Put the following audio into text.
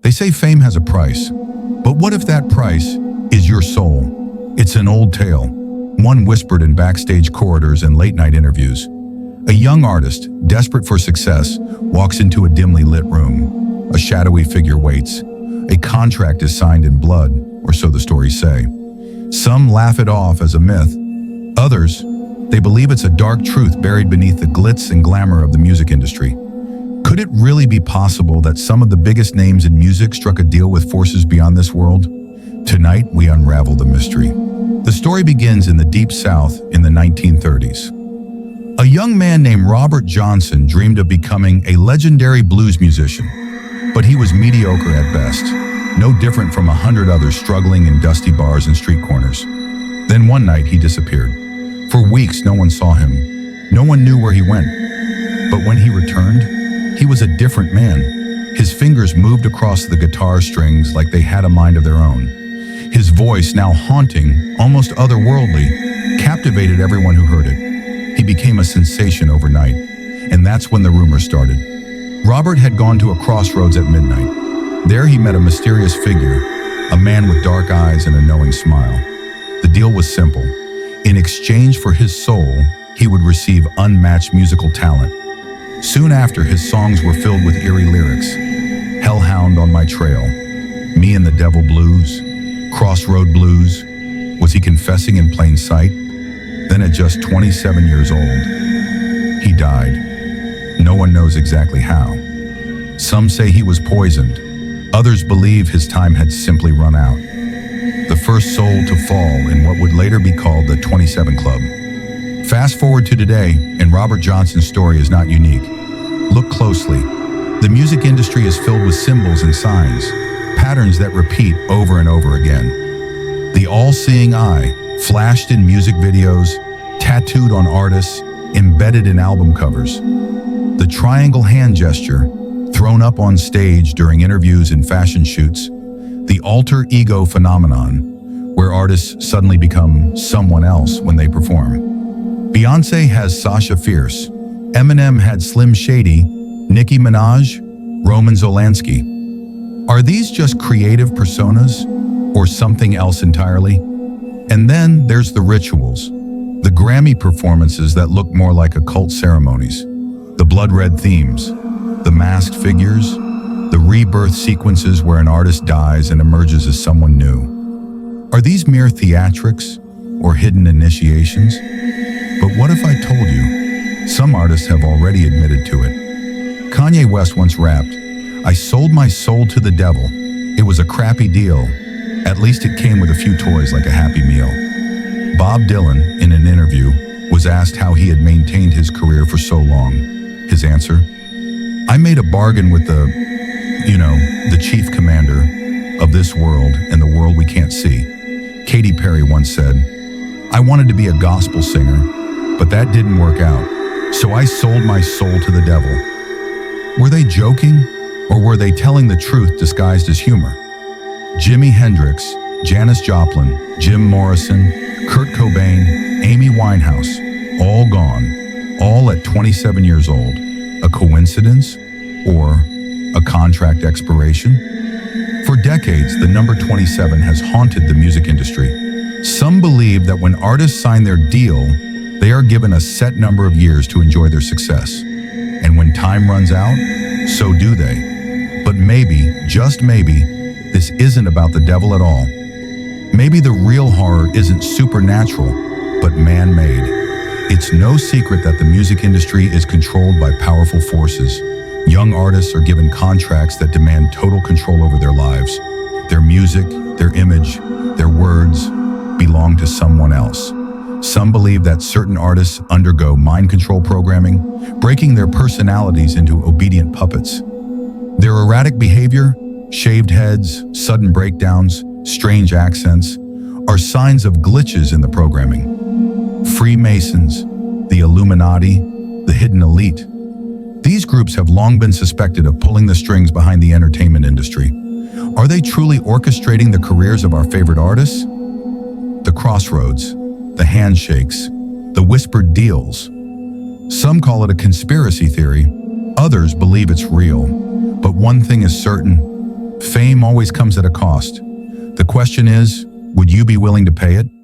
They say fame has a price, but what if that price is your soul? It's an old tale, one whispered in backstage corridors and late-night interviews. A young artist, desperate for success, walks into a dimly lit room. A shadowy figure waits. A contract is signed in blood, or so the stories say. Some laugh it off as a myth. Others, they believe it's a dark truth buried beneath the glitz and glamour of the music industry. Could it really be possible that some of the biggest names in music struck a deal with forces beyond this world? Tonight, we unravel the mystery. The story begins in the Deep South in the 1930s. A young man named Robert Johnson dreamed of becoming a legendary blues musician, but he was mediocre at best, no different from 100 others struggling in dusty bars and street corners. Then one night, he disappeared. For weeks, no one saw him. No one knew where he went. But when he returned, he was a different man. His fingers moved across the guitar strings like they had a mind of their own. His voice, now haunting, almost otherworldly, captivated everyone who heard it. He became a sensation overnight, and that's when the rumors started. Robert had gone to a Crossroads at midnight. There he met a mysterious figure, a man with dark eyes and a knowing smile. The deal was simple. In exchange for his soul, he would receive unmatched musical talent. Soon after, his songs were filled with eerie lyrics. Hellhound on my trail, Me and the Devil blues, Crossroad blues. Was he confessing in plain sight? Then at just 27 years old, he died. No one knows exactly how. Some say he was poisoned. Others believe his time had simply run out. The first soul to fall in what would later be called the 27 Club. Fast forward to today, and Robert Johnson's story is not unique. Look closely. The music industry is filled with symbols and signs, patterns that repeat over and over again. The all-seeing eye, flashed in music videos, tattooed on artists, embedded in album covers. The triangle hand gesture, thrown up on stage during interviews and fashion shoots. The alter ego phenomenon, where artists suddenly become someone else when they perform. Beyoncé has Sasha Fierce. Eminem had Slim Shady, Nicki Minaj, Roman Zolanski. Are these just creative personas or something else entirely? And then there's the rituals, the Grammy performances that look more like occult ceremonies, the blood-red themes, the masked figures, the rebirth sequences where an artist dies and emerges as someone new. Are these mere theatrics or hidden initiations? But what if I told you, some artists have already admitted to it. Kanye West once rapped, "I sold my soul to the devil. It was a crappy deal. At least it came with a few toys like a Happy Meal." Bob Dylan, in an interview, was asked how he had maintained his career for so long. His answer, "I made a bargain with the chief commander of this world and the world we can't see." Katy Perry once said, "I wanted to be a gospel singer, but that didn't work out, so I sold my soul to the devil." Were they joking, or were they telling the truth disguised as humor? Jimi Hendrix, Janis Joplin, Jim Morrison, Kurt Cobain, Amy Winehouse, all gone, all at 27 years old. A coincidence, or a contract expiration? For decades, the number 27 has haunted the music industry. Some believe that when artists sign their deal, they are given a set number of years to enjoy their success. And when time runs out, so do they. But maybe, just maybe, this isn't about the devil at all. Maybe the real horror isn't supernatural, but man-made. It's no secret that the music industry is controlled by powerful forces. Young artists are given contracts that demand total control over their lives. Their music, their image, their words belong to someone else. Some believe that certain artists undergo mind control programming, breaking their personalities into obedient puppets. Their erratic behavior, shaved heads, sudden breakdowns, strange accents, are signs of glitches in the programming. Freemasons, the Illuminati, the hidden elite. These groups have long been suspected of pulling the strings behind the entertainment industry. Are they truly orchestrating the careers of our favorite artists? The Crossroads, the handshakes, the whispered deals. Some call it a conspiracy theory, others believe it's real. But one thing is certain, fame always comes at a cost. The question is, would you be willing to pay it?